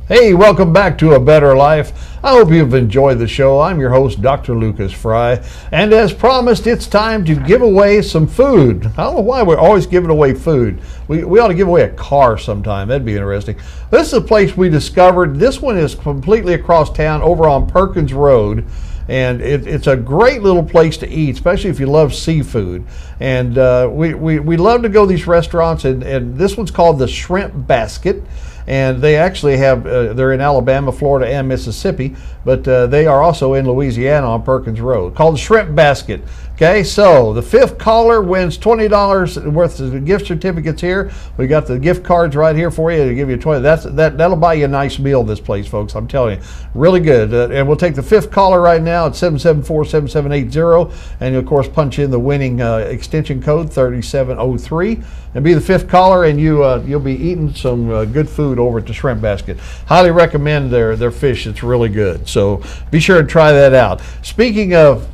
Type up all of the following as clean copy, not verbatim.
Hey, welcome back to A Better Life. I hope you've enjoyed the show. I'm your host, Dr. Lucas Fry. And as promised, it's time to give away some food. I don't know why we're always giving away food. We ought to give away a car sometime. That'd be interesting. This is a place we discovered. This one is completely across town over on Perkins Road. And it's a great little place to eat, especially if you love seafood. And we love to go to these restaurants, and this one's called the Shrimp Basket. And they actually have, they're in Alabama, Florida, and Mississippi, but they are also in Louisiana on Perkins Road, called the Shrimp Basket. Okay, so the fifth caller wins $20 worth of gift certificates here. We got the gift cards right here for you to give you 20. That'll buy you a nice meal, this place, folks. I'm telling you, really good. And we'll take the fifth caller right now at 774-7780, and you, of course, punch in the winning extension code 3703, and be the fifth caller, and you'll be eating some good food over at the Shrimp Basket. Highly recommend their fish. It's really good. So be sure to try that out. Speaking of,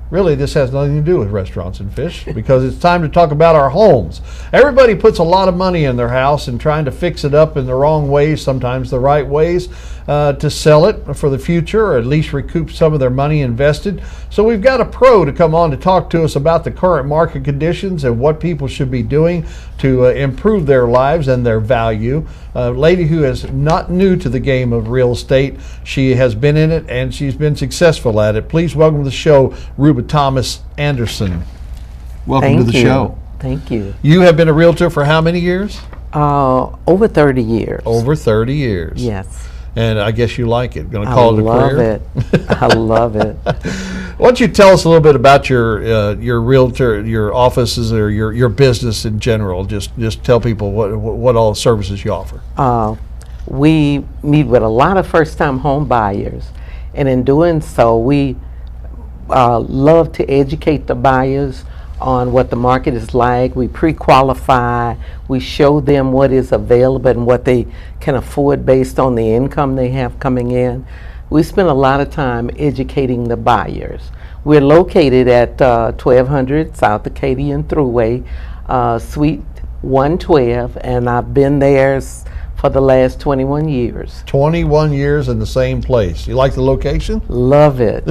really, this has nothing to do with restaurants and fish, because it's time to talk about our homes. Everybody puts a lot of money in their house and trying to fix it up in the wrong ways, sometimes the right ways, to sell it for the future, or at least recoup some of their money invested. So we've got a pro to come on to talk to us about the current market conditions and what people should be doing to improve their lives and their value. A lady who is not new to the game of real estate. She has been in it and she's been successful at it. Please welcome to the show, Ruba Thomas Anderson. Welcome to the show. Thank you. You have been a realtor for how many years? Over 30 years. Over 30 years. Yes. And I guess you like it. Going to call it a career? I love it. Why don't you tell us a little bit about your realtor, your offices, or your business in general? Just tell people what all services you offer. We meet with a lot of first-time home buyers, and in doing so, we love to educate the buyers on what the market is like. We pre-qualify, we show them what is available and what they can afford based on the income they have coming in. We spend a lot of time educating the buyers. We're located at 1200 South Acadian Thruway, Suite 112, and I've been there for the last 21 years. 21 years in the same place. You like the location? Love it.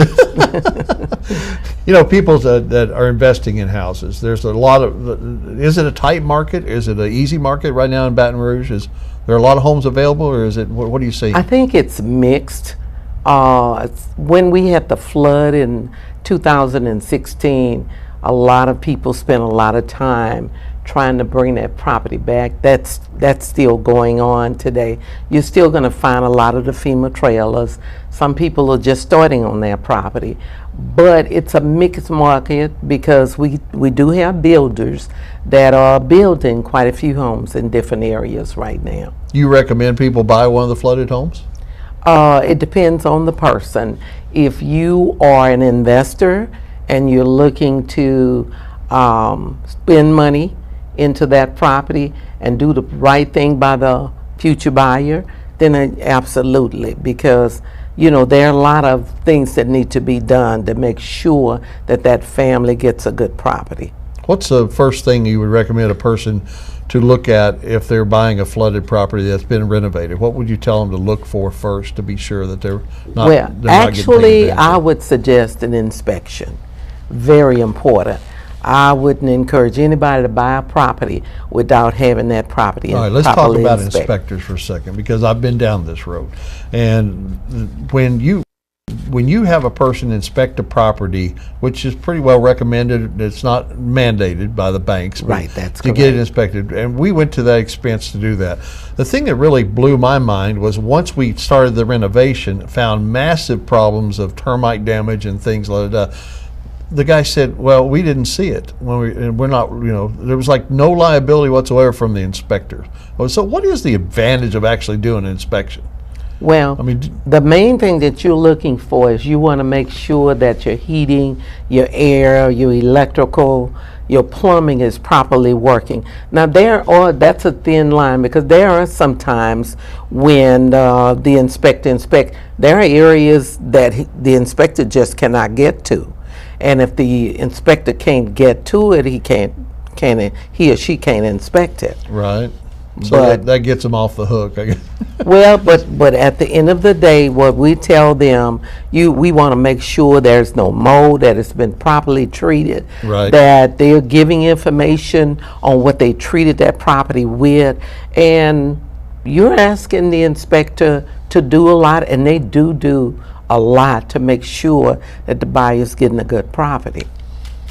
You know, people that are investing in houses, there's a lot of, is it a tight market? Is it an easy market right now in Baton Rouge? Is there a lot of homes available, or is it, what do you see? I think it's mixed. When we had the flood in 2016, a lot of people spent a lot of time trying to bring that property back. That's still going on today. You're still going to find a lot of the FEMA trailers. Some people are just starting on their property, but it's a mixed market because we do have builders that are building quite a few homes in different areas right now. You recommend people buy one of the flooded homes? It depends on the person. If you are an investor and you're looking to spend money into that property and do the right thing by the future buyer, then absolutely, because you know there are a lot of things that need to be done to make sure that that family gets a good property. What's the first thing you would recommend a person to look at if they're buying a flooded property that's been renovated? What would you tell them to look for first to be sure that they're not? Well, they're actually, not I would suggest an inspection. Very important. I wouldn't encourage anybody to buy a property without having that property. All right, let's talk about inspectors for a second, because I've been down this road. And when you have a person inspect a property, which is pretty well recommended, it's not mandated by the banks, right? That's to correct. get it inspected, and we went to that expense to do that. The thing that really blew my mind was once we started the renovation, found massive problems of termite damage and things like that. The guy said, well, we didn't see it. We're not, you know, there was like no liability whatsoever from the inspector. So what is the advantage of actually doing an inspection? Well, I mean, the main thing that you're looking for is you want to make sure that your heating, your air, your electrical, your plumbing is properly working. Now that's a thin line, because there are some times when the inspector there are areas that the inspector just cannot get to. And if the inspector can't get to it, he or she can't inspect it. Right. So that gets them off the hook, I guess. Well, but at the end of the day, what we tell them, we want to make sure there's no mold, that it's been properly treated, Right. that they're giving information on what they treated that property with, and you're asking the inspector to do a lot, and they do a lot to make sure that the buyer's getting a good property.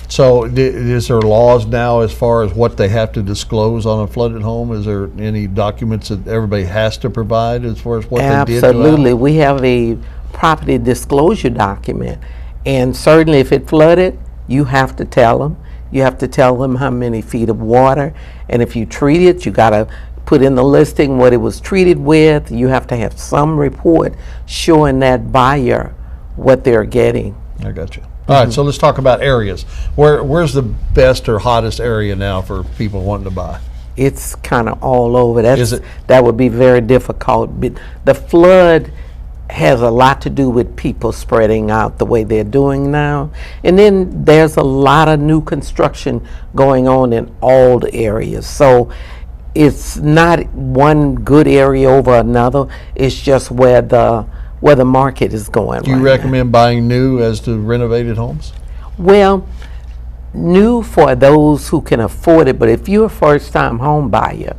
So is there laws now as far as what they have to disclose on a flooded home? Is there any documents that everybody has to provide as far as what they did? Absolutely. We have a property disclosure document, and certainly if it flooded, you have to tell them. You have to tell them how many feet of water, and if you treat it, you got to put in the listing what it was treated with. You have to have some report showing that buyer what they're getting. I got you. All right, so let's talk about areas. Where's the best or hottest area now for people wanting to buy? It's kind of all over. Is it? That would be very difficult. But the flood has a lot to do with people spreading out the way they're doing now. And then there's a lot of new construction going on in all the areas. So it's not one good area over another. It's just where the market is going. Do you recommend buying new as to renovated homes? Well, new for those who can afford it, but if you're a first-time home buyer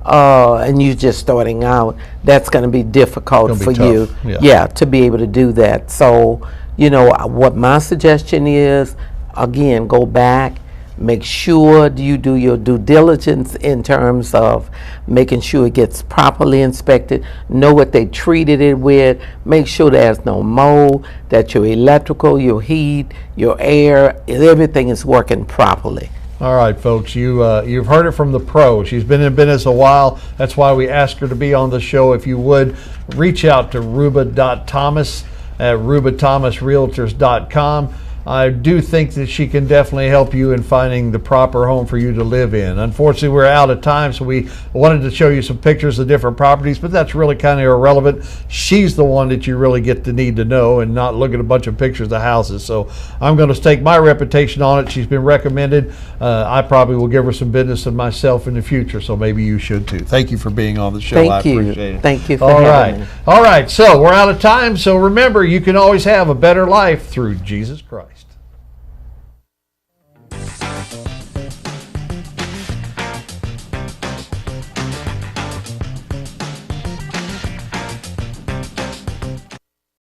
and you're just starting out, that's going to be difficult for you. Yeah, to be able to do that. So, what my suggestion is, again, go back. Make sure you do your due diligence in terms of making sure it gets properly inspected, know what they treated it with, make sure there's no mold, that your electrical, your heat, your air, everything is working properly. All right, folks, you've heard it from the pro. She's been in business a while. That's why we asked her to be on the show. If you would, reach out to ruba.thomas at rubathomasrealtors.com. I do think that she can definitely help you in finding the proper home for you to live in. Unfortunately, we're out of time, so we wanted to show you some pictures of different properties, but that's really kind of irrelevant. She's the one that you really get to need to know, and not look at a bunch of pictures of houses. So I'm going to stake my reputation on it. She's been recommended. I probably will give her some business and myself in the future, so maybe you should too. Thank you for being on the show. Thank you. I appreciate it. Thank you for having me. All right, so we're out of time. So remember, you can always have a better life through Jesus Christ.